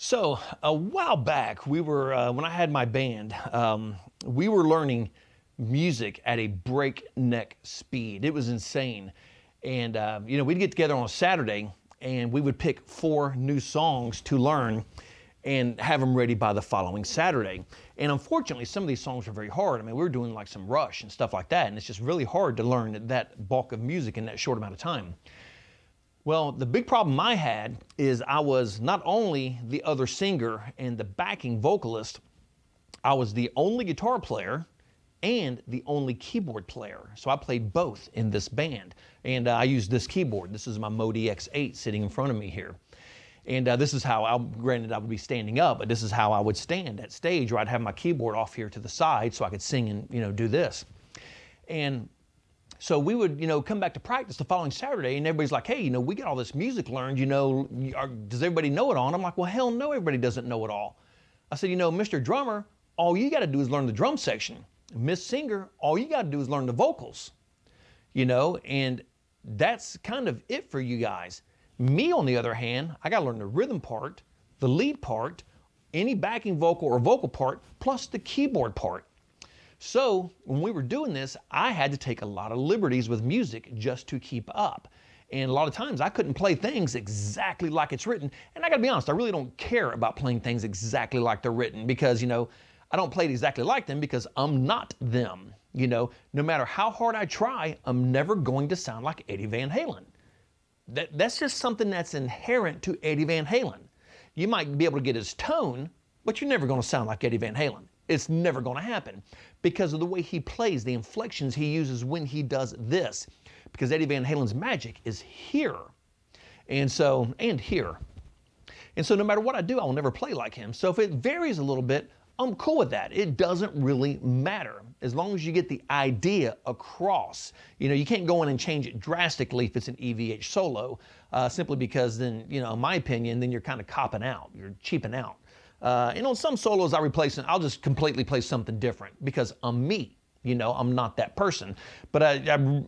So a while back, when I had my band, we were learning music at a breakneck speed. It was insane, and we'd get together on a Saturday, and we would pick 4 new songs to learn, and have them ready by the following Saturday. And unfortunately, some of these songs were very hard. I mean, we were doing like some Rush and stuff like that, and it's just really hard to learn that bulk of music in that short amount of time. Well, the big problem I had is I was not only the other singer and the backing vocalist, I was the only guitar player and the only keyboard player. So I played both in this band. And I used this keyboard. This is my Modi X8 sitting in front of me here. And this is how, granted I would be standing up, but this is how I would stand at stage, where I'd have my keyboard off here to the side so I could sing and do this. And so we would, come back to practice the following Saturday, and everybody's like, hey, we got all this music learned, does everybody know it all? And I'm like, well, hell no, everybody doesn't know it all. I said, Mr. Drummer, all you got to do is learn the drum section. Miss Singer, all you got to do is learn the vocals, and that's kind of it for you guys. Me, on the other hand, I got to learn the rhythm part, the lead part, any backing vocal or vocal part, plus the keyboard part. So when we were doing this, I had to take a lot of liberties with music just to keep up. And a lot of times I couldn't play things exactly like it's written. And I gotta be honest, I really don't care about playing things exactly like they're written, because, I don't play it exactly like them because I'm not them. No matter how hard I try, I'm never going to sound like Eddie Van Halen. That's just something that's inherent to Eddie Van Halen. You might be able to get his tone, but you're never gonna sound like Eddie Van Halen. It's never going to happen because of the way he plays, the inflections he uses when he does this. Because Eddie Van Halen's magic is here. And here. And so no matter what I do, I will never play like him. So if it varies a little bit, I'm cool with that. It doesn't really matter as long as you get the idea across. You can't go in and change it drastically if it's an EVH solo, simply because then, in my opinion, then you're kind of copping out. You're cheaping out. And on some solos I'll just completely play something different because I'm me, I'm not that person. But I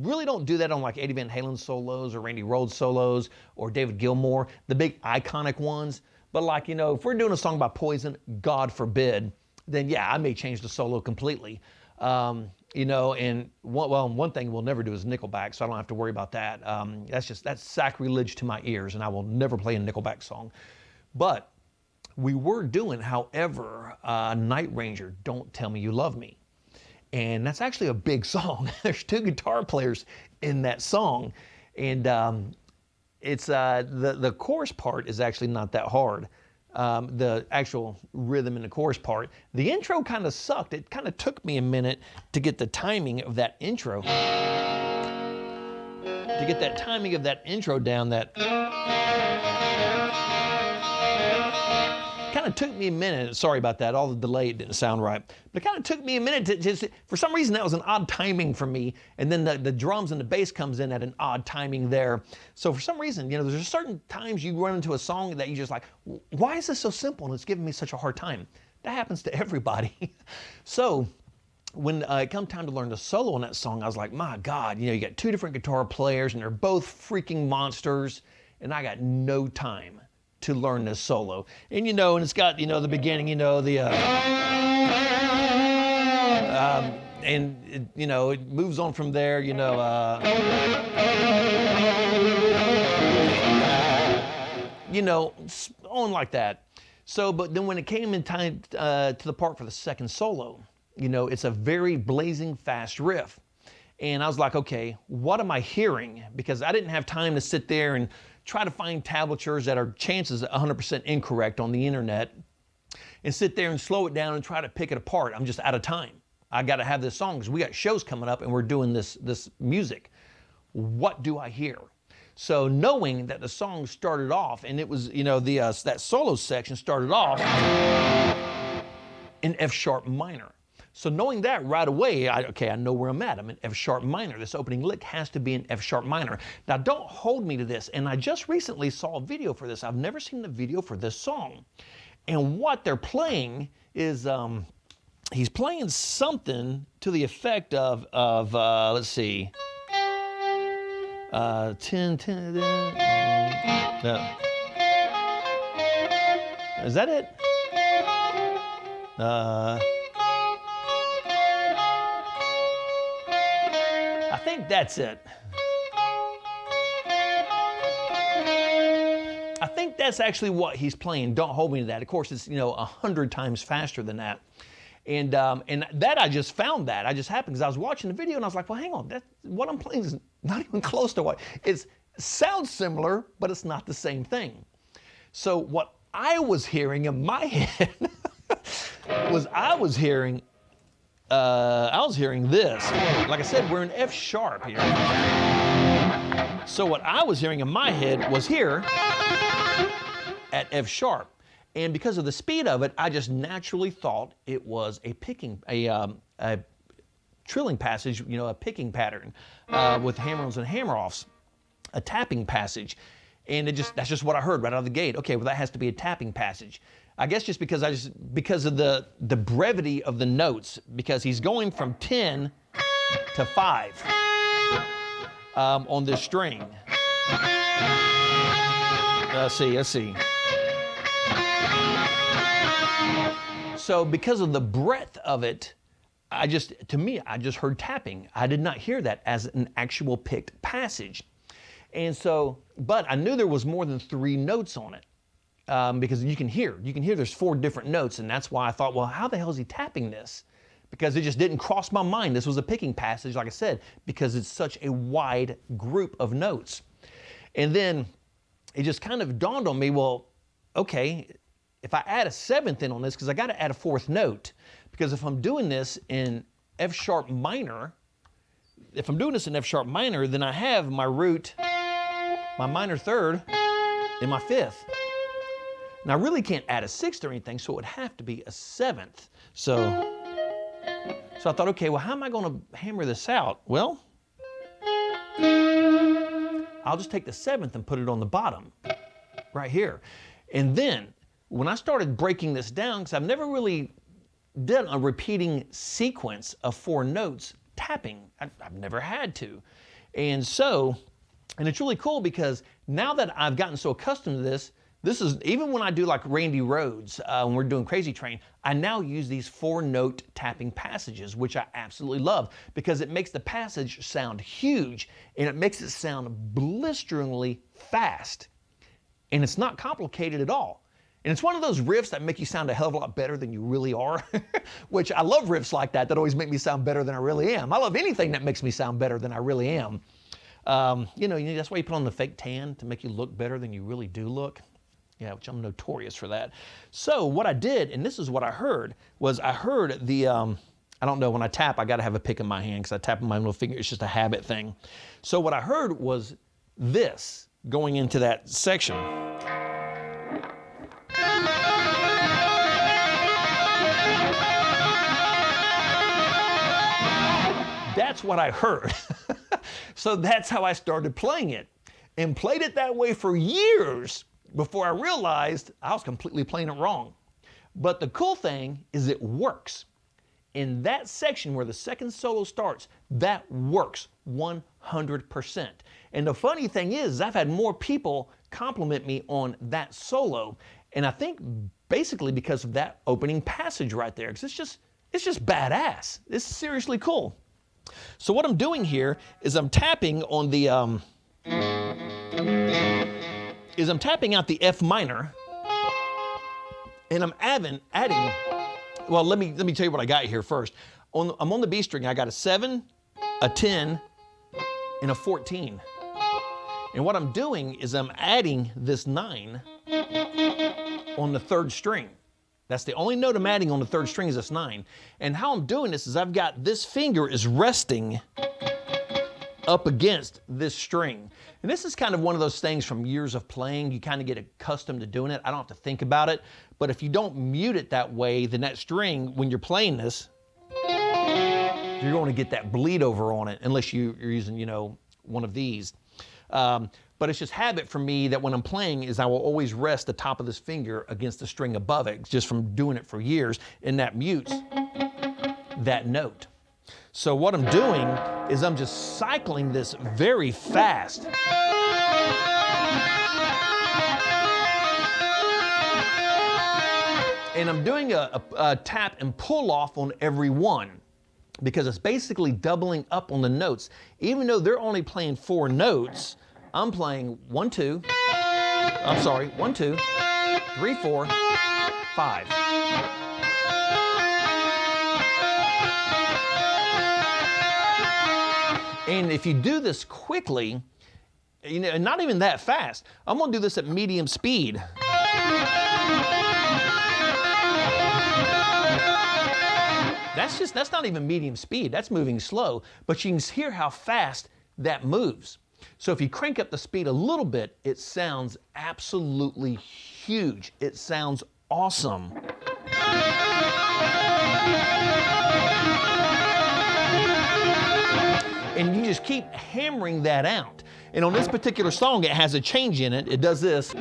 really don't do that on like Eddie Van Halen solos or Randy Rhoads solos or David Gilmour, the big iconic ones. But like, if we're doing a song by Poison, God forbid, then yeah, I may change the solo completely. And one thing we'll never do is Nickelback, so I don't have to worry about that. That's sacrilege to my ears, and I will never play a Nickelback song. But we were doing, however, Night Ranger, Don't Tell Me You Love Me. And that's actually a big song. There's 2 guitar players in that song. And it's the chorus part is actually not that hard. The actual rhythm in the chorus part. The intro kind of sucked. It kind of took me a minute to get the timing of that intro. To get that timing of that intro down, that kind of took me a minute. Sorry about that. All the delay, it didn't sound right. But it kind of took me a minute to just, for some reason, that was an odd timing for me. And then the drums and the bass comes in at an odd timing there. So for some reason, there's certain times you run into a song that you just like, why is this so simple and it's giving me such a hard time? That happens to everybody. So when it come time to learn the solo on that song, I was like, my God, you got 2 different guitar players and they're both freaking monsters. And I got no time to learn this solo. And and it's got, the beginning, and it moves on from there, on like that. So, but then when it came in time to the part for the second solo, it's a very blazing fast riff. And I was like, okay, what am I hearing? Because I didn't have time to sit there and try to find tablatures that are chances 100% incorrect on the internet and sit there and slow it down and try to pick it apart. I'm just out of time. I got to have this song because we got shows coming up and we're doing this music. What do I hear? So knowing that the song started off and it was, that solo section started off in F sharp minor. So knowing that right away, I know where I'm at. I'm in F sharp minor. This opening lick has to be in F sharp minor. Now don't hold me to this. And I just recently saw a video for this. I've never seen the video for this song. And what they're playing is, he's playing something to the effect of let's see. 10, 10, no. Is that it? I think that's it. I think that's actually what he's playing. Don't hold me to that. Of course, it's 100 times faster than that. And that I just found that. I just happened because I was watching the video and I was like, well, hang on, what I'm playing is not even close to what it sounds similar, but it's not the same thing. So what I was hearing in my head was I was hearing this. Like I said, we're in F sharp here. So what I was hearing in my head was here at F sharp. And because of the speed of it, I just naturally thought it was a trilling passage, a picking pattern with hammer-ons and hammer-offs, a tapping passage. And that's just what I heard right out of the gate. Okay, well, that has to be a tapping passage. I guess just because of the brevity of the notes, because he's going from 10 to 5 on this string. Let's see. So because of the breadth of it, I just heard tapping. I did not hear that as an actual picked passage. And so, but I knew there was more than 3 notes on it because you can hear there's 4 different notes. And that's why I thought, well, how the hell is he tapping this? Because it just didn't cross my mind. This was a picking passage, like I said, because it's such a wide group of notes. And then it just kind of dawned on me, well, okay, if I add a 7th in on this, because I got to add a 4th note, because if I'm doing this in F sharp minor, then I have my root, my minor 3rd, and my 5th. And I really can't add a 6th or anything, so it would have to be a 7th. So I thought, okay, well, how am I going to hammer this out? Well, I'll just take the 7th and put it on the bottom, right here. And then, when I started breaking this down, because I've never really done a repeating sequence of 4 notes tapping. I've never had to. And it's really cool because now that I've gotten so accustomed to this is, even when I do like Randy Rhoads, when we're doing Crazy Train, I now use these 4-note tapping passages, which I absolutely love because it makes the passage sound huge and it makes it sound blisteringly fast. And it's not complicated at all. And it's one of those riffs that make you sound a hell of a lot better than you really are, which I love riffs like that always make me sound better than I really am. I love anything that makes me sound better than I really am. That's why you put on the fake tan, to make you look better than you really do look. Yeah, which I'm notorious for that. So what I did, and this is what I heard, was I heard the, I don't know, when I tap, I got to have a pick in my hand because I tap with my middle finger. It's just a habit thing. So what I heard was this going into that section. That's what I heard. So that's how I started playing it, and played it that way for years before I realized I was completely playing it wrong. But the cool thing is it works. In that section where the second solo starts, that works 100%. And the funny thing is, I've had more people compliment me on that solo, and I think basically because of that opening passage right there, because it's just badass. It's seriously cool. So what I'm doing here is I'm tapping on the I'm tapping out the F minor, and I'm adding. Well, let me tell you what I got here first. I'm on the B string. I got a 7, a 10, and a 14. And what I'm doing is I'm adding this 9 on the 3rd string. That's the only note I'm adding on the 3rd string is this 9. And how I'm doing this is I've got this finger is resting up against this string. And this is kind of one of those things from years of playing. You kind of get accustomed to doing it. I don't have to think about it. But if you don't mute it that way, then that string, when you're playing this, you're going to get that bleed over on it, unless you're using, one of these. But it's just habit for me that when I'm playing is I will always rest the top of this finger against the string above it, just from doing it for years, and that mutes that note. So what I'm doing is I'm just cycling this very fast. And I'm doing a tap and pull off on every one because it's basically doubling up on the notes. Even though they're only playing 4 notes, I'm playing 1, 2, 1, 2, 3, 4, 5. And if you do this quickly, you know, not even that fast, I'm gonna do this at medium speed. That's not even medium speed, that's moving slow, but you can hear how fast that moves. So if you crank up the speed a little bit, it sounds absolutely huge. It sounds awesome. And you just keep hammering that out. And on this particular song, it has a change in it. It does this.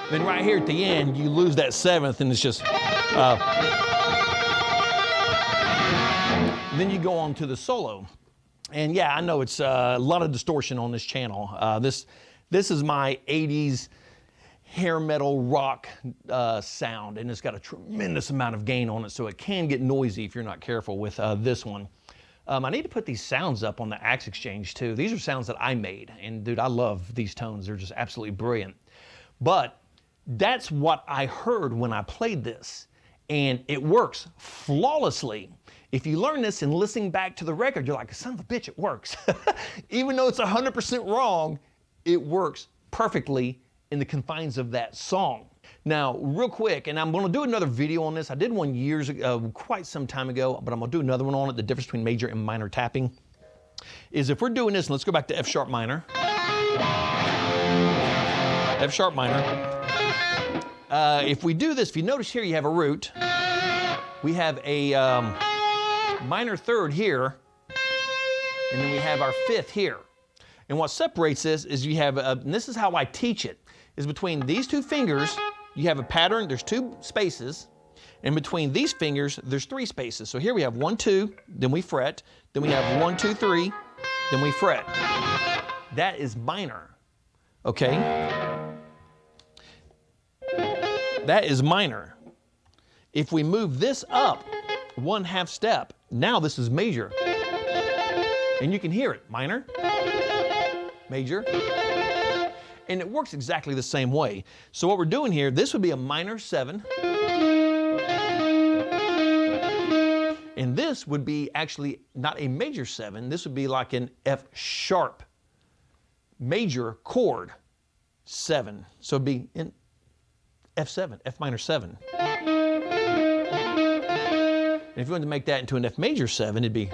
Then right here at the end, you lose that 7th, and it's just. Then you go on to the solo. And yeah, I know it's a lot of distortion on this channel. This is my 80s hair metal rock sound, and it's got a tremendous amount of gain on it, so it can get noisy if you're not careful with this one. I need to put these sounds up on the Axe Exchange too. These are sounds that I made, and dude, I love these tones. They're just absolutely brilliant. But that's what I heard when I played this, and it works flawlessly. If you learn this and listening back to the record, you're like, son of a bitch, it works. Even though it's 100% wrong, it works perfectly in the confines of that song. Now, real quick, and I'm gonna do another video on this. I did one years ago, quite some time ago, but I'm gonna do another one on it, the difference between major and minor tapping. Is if we're doing this, and let's go back to F sharp minor. F sharp minor. If we do this, if you notice here, you have a root. We have a minor 3rd here, and then we have our 5th here. And what separates this is you have, and this is how I teach it, is between these 2 fingers, you have a pattern, there's 2 spaces, and between these fingers, there's 3 spaces. So here we have 1, 2, then we fret, then we have 1, 2, 3, then we fret. That is minor, okay? That is minor. If we move this up 1/2 step, now this is major. And you can hear it, minor, major, and it works exactly the same way. So what we're doing here, this would be a minor 7, and this would be actually not a major 7, this would be like an F sharp major chord 7. So it'd be in F7, F minor 7. And if you wanted to make that into an F major 7, it'd be,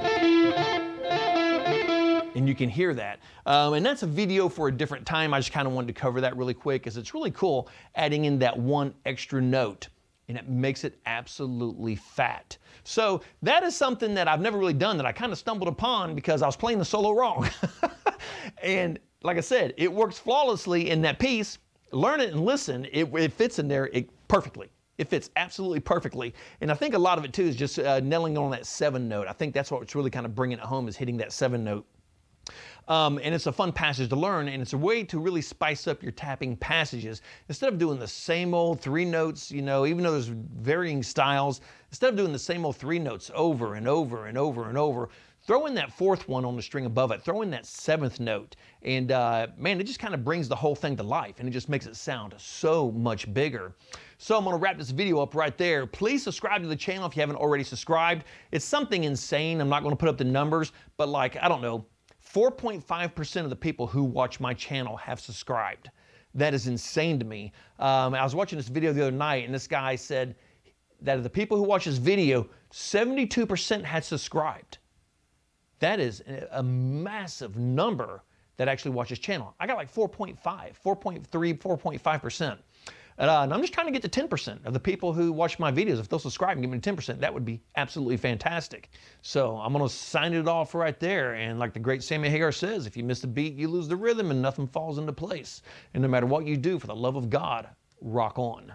and you can hear that. And that's a video for a different time. I just kind of wanted to cover that really quick because it's really cool adding in that one extra note, and it makes it absolutely fat. So that is something that I've never really done, that I kind of stumbled upon because I was playing the solo wrong. And like I said, it works flawlessly in that piece. Learn it and listen. It fits in there perfectly. It fits absolutely perfectly. And I think a lot of it too is just nailing on that 7 note. I think that's what's really kind of bringing it home, is hitting that 7 note. And it's a fun passage to learn, and it's a way to really spice up your tapping passages. Instead of doing the same old 3 notes, you know, even though there's varying styles, instead of doing the same old 3 notes over and over and over and over, throw in that 4th one on the string above it, throw in that 7th note, and man, it just kind of brings the whole thing to life, and it just makes it sound so much bigger. So I'm gonna wrap this video up right there. Please subscribe to the channel if you haven't already subscribed. It's something insane. I'm not gonna put up the numbers, but like, I don't know, 4.5% of the people who watch my channel have subscribed. That is insane to me. I was watching this video the other night, and this guy said that of the people who watch this video, 72% had subscribed. That is a massive number that actually watch his channel. I got like 4.5, 4.3, 4.5%. And I'm just trying to get to 10% of the people who watch my videos. If they'll subscribe and give me 10%, that would be absolutely fantastic. So I'm going to sign it off right there. And like the great Sammy Hagar says, if you miss the beat, you lose the rhythm and nothing falls into place. And no matter what you do, for the love of God, rock on.